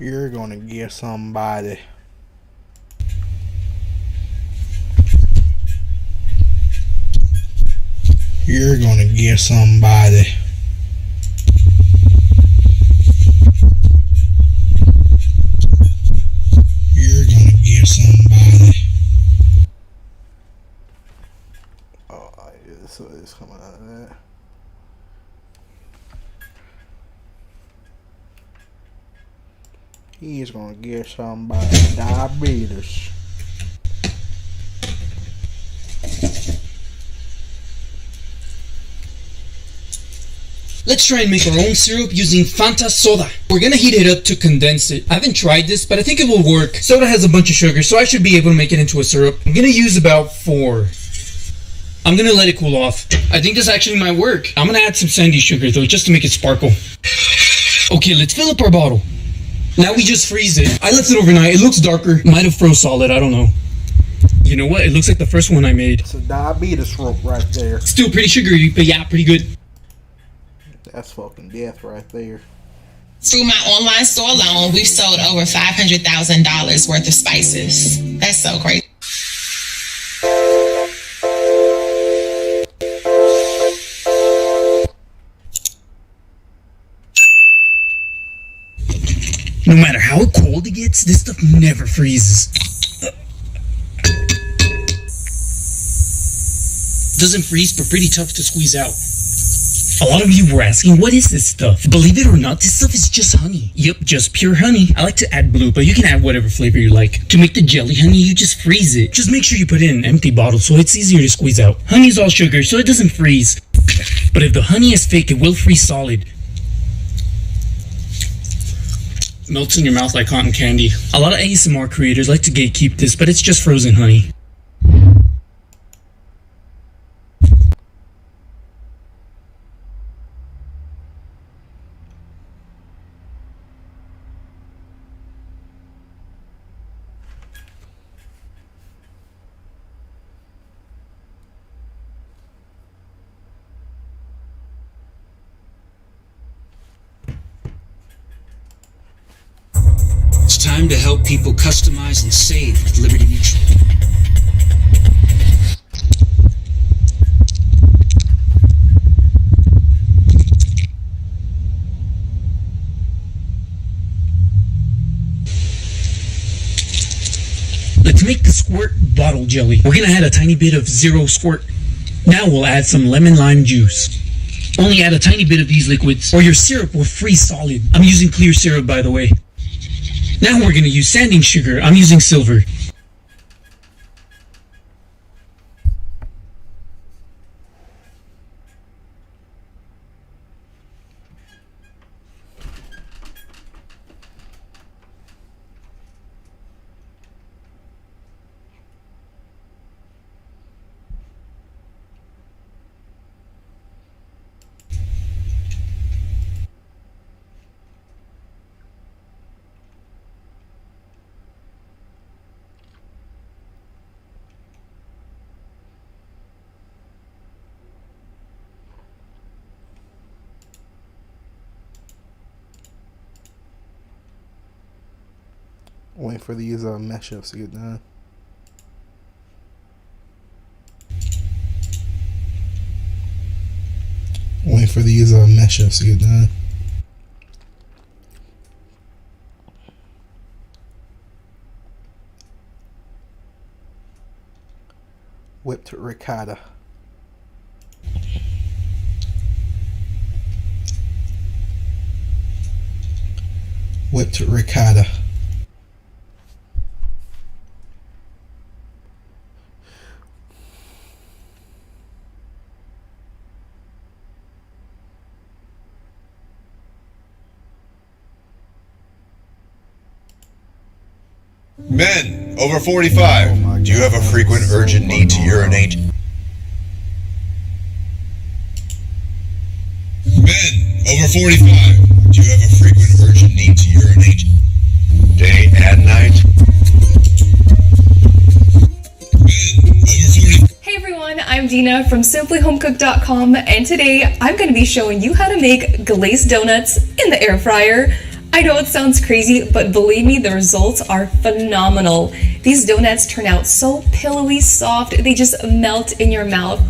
You're gonna get somebody. You're gonna get somebody. You're gonna get somebody. Oh, yeah, so it's coming out of that. He's gonna get somebody diabetes. Let's try and make our own syrup using Fanta soda. We're gonna heat it up to condense it. I haven't tried this, but I think it will work. Soda has a bunch of sugar, so I should be able to make it into a syrup. I'm gonna use about 4. I'm gonna let it cool off. I think this actually might work. I'm gonna add some sandy sugar though, just to make it sparkle. Okay, let's fill up our bottle. Now we just freeze it. I left it overnight. It looks darker. Might have froze solid, I don't know. You know what? It looks like the first one I made. It's a diabetes syrup right there. Still pretty sugary, but yeah, pretty good. That's fucking death right there. Through my online store alone, we've sold over $500,000 worth of spices. That's so crazy. No matter how cold it gets, this stuff never freezes. Doesn't freeze, but pretty tough to squeeze out. A lot of you were asking, what is this stuff? Believe it or not, this stuff is just honey. Yep, just pure honey. I like to add blue, but you can add whatever flavor you like. To make the jelly honey, you just freeze it. Just make sure you put it in an empty bottle so it's easier to squeeze out. Honey's all sugar, so it doesn't freeze. But if the honey is fake, it will freeze solid. Melts in your mouth like cotton candy. A lot of ASMR creators like to gatekeep this, but it's just frozen honey. It's time to help people customize and save with Liberty Mutual. Let's make the squirt bottle jelly. We're gonna add a tiny bit of zero squirt. Now we'll add some lemon lime juice. Only add a tiny bit of these liquids, or your syrup will freeze solid. I'm using clear syrup, by the way. Now we're going to use sanding sugar. I'm using silver. Wait for these mesh ups to get done. Wait for these mesh ups to get done. Whipped ricotta. Whipped ricotta. Men over 45, do you have a frequent urgent need to urinate? Men over 45, do you have a frequent urgent need to urinate? Day and night? Men over 45. Hey everyone, I'm Dina from simplyhomecook.com, and today I'm going to be showing you how to make glazed donuts in the air fryer. I know it sounds crazy, but believe me, the results are phenomenal. These donuts turn out so pillowy soft, they just melt in your mouth.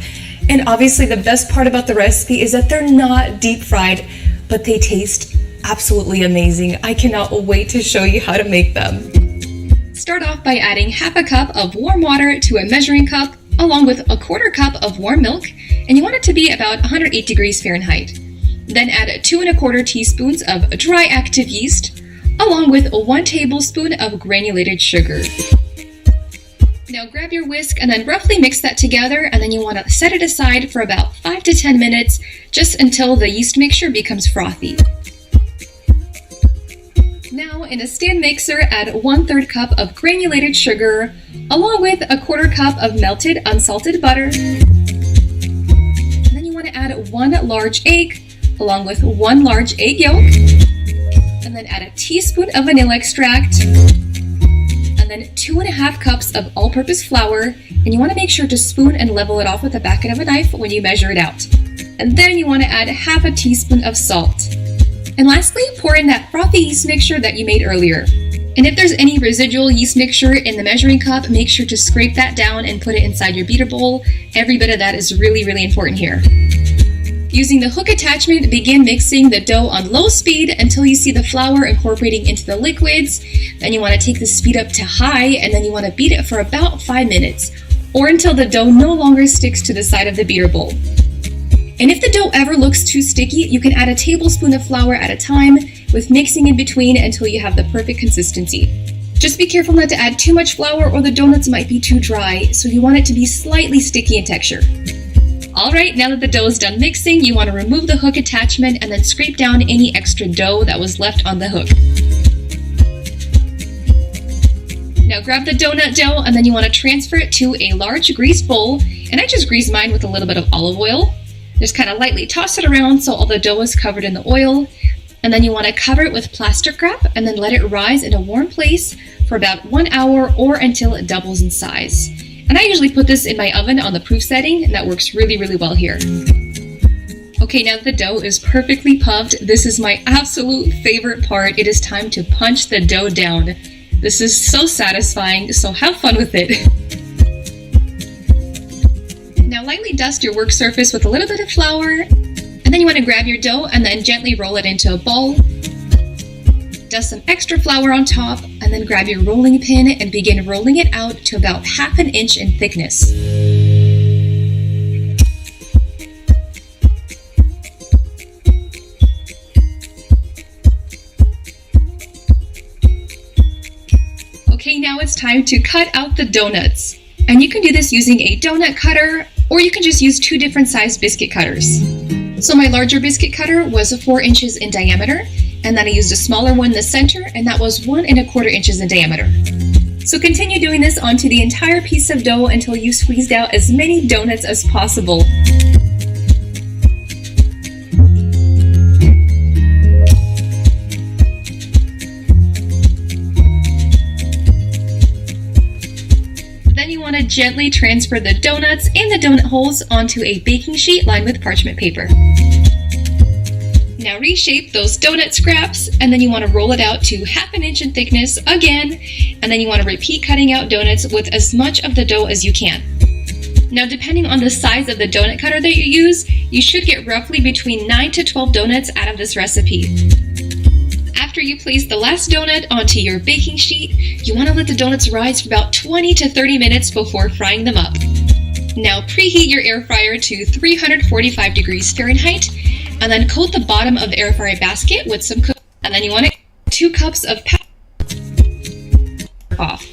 And obviously the best part about the recipe is that they're not deep fried, but they taste absolutely amazing. I cannot wait to show you how to make them. Start off by adding half a cup of warm water to a measuring cup, along with a quarter cup of warm milk, and you want it to be about 108 degrees Fahrenheit. Then add 2 1/4 teaspoons of dry active yeast, along with 1 tablespoon of granulated sugar. Now grab your whisk and then roughly mix that together, and then you want to set it aside for about 5 to 10 minutes, just until the yeast mixture becomes frothy. Now in a stand mixer, add 1/3 cup of granulated sugar, along with a quarter cup of melted unsalted butter. And then you want to add 1 large egg, along with 1 large egg yolk, and then add a teaspoon of vanilla extract, and then 2 1/2 cups of all-purpose flour, and you want to make sure to spoon and level it off with the back end of a knife when you measure it out. And then you want to add half a teaspoon of salt. And lastly, pour in that frothy yeast mixture that you made earlier. And if there's any residual yeast mixture in the measuring cup, make sure to scrape that down and put it inside your beater bowl. Every bit of that is really, really important here. Using the hook attachment, begin mixing the dough on low speed until you see the flour incorporating into the liquids. Then you want to take the speed up to high, and then you want to beat it for about 5 minutes, or until the dough no longer sticks to the side of the beater bowl. And if the dough ever looks too sticky, you can add a tablespoon of flour at a time, with mixing in between until you have the perfect consistency. Just be careful not to add too much flour or the donuts might be too dry, so you want it to be slightly sticky in texture. Alright, now that the dough is done mixing, you want to remove the hook attachment and then scrape down any extra dough that was left on the hook. Now grab the donut dough and then you want to transfer it to a large greased bowl, and I just grease mine with a little bit of olive oil. Just kind of lightly toss it around so all the dough is covered in the oil, and then you want to cover it with plastic wrap and then let it rise in a warm place for about 1 hour or until it doubles in size. And I usually put this in my oven on the proof setting, and that works really, really well here. Okay, now that the dough is perfectly puffed, this is my absolute favorite part. It is time to punch the dough down. This is so satisfying, so have fun with it. Now lightly dust your work surface with a little bit of flour, and then you want to grab your dough and then gently roll it into a ball. Dust some extra flour on top, and then grab your rolling pin and begin rolling it out to about 1/2 inch in thickness. Okay, now it's time to cut out the donuts. And you can do this using a donut cutter, or you can just use 2 different sized biscuit cutters. So my larger biscuit cutter was 4 inches in diameter, and then I used a smaller one in the center, and that was 1 1/4 inches in diameter. So continue doing this onto the entire piece of dough until you squeezed out as many donuts as possible. Then you want to gently transfer the donuts and the donut holes onto a baking sheet lined with parchment paper. Now reshape those donut scraps, and then you want to roll it out to 1/2 inch in thickness again, and then you want to repeat cutting out donuts with as much of the dough as you can. Now depending on the size of the donut cutter that you use, you should get roughly between 9 to 12 donuts out of this recipe. After you place the last donut onto your baking sheet, you want to let the donuts rise for about 20 to 30 minutes before frying them up. Now preheat your air fryer to 345 degrees Fahrenheit, and then coat the bottom of the air fryer basket with some cookies. And then you want to 2 cups of off.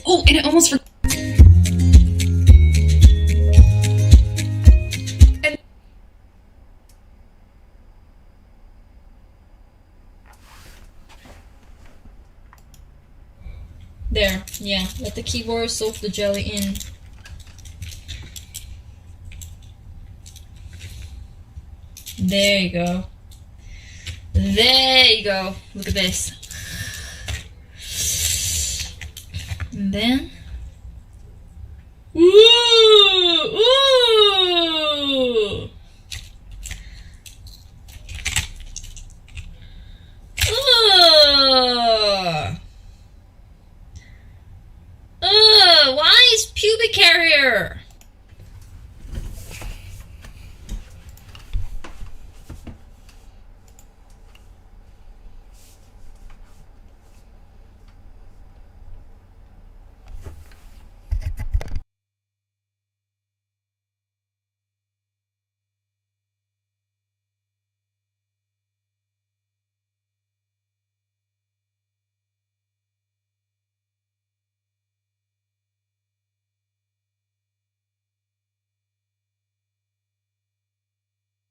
Oh, and I almost forgot. There, yeah, let the keyboard soak the jelly in. There you go. There you go. Look at this. And then, ooh, ooh.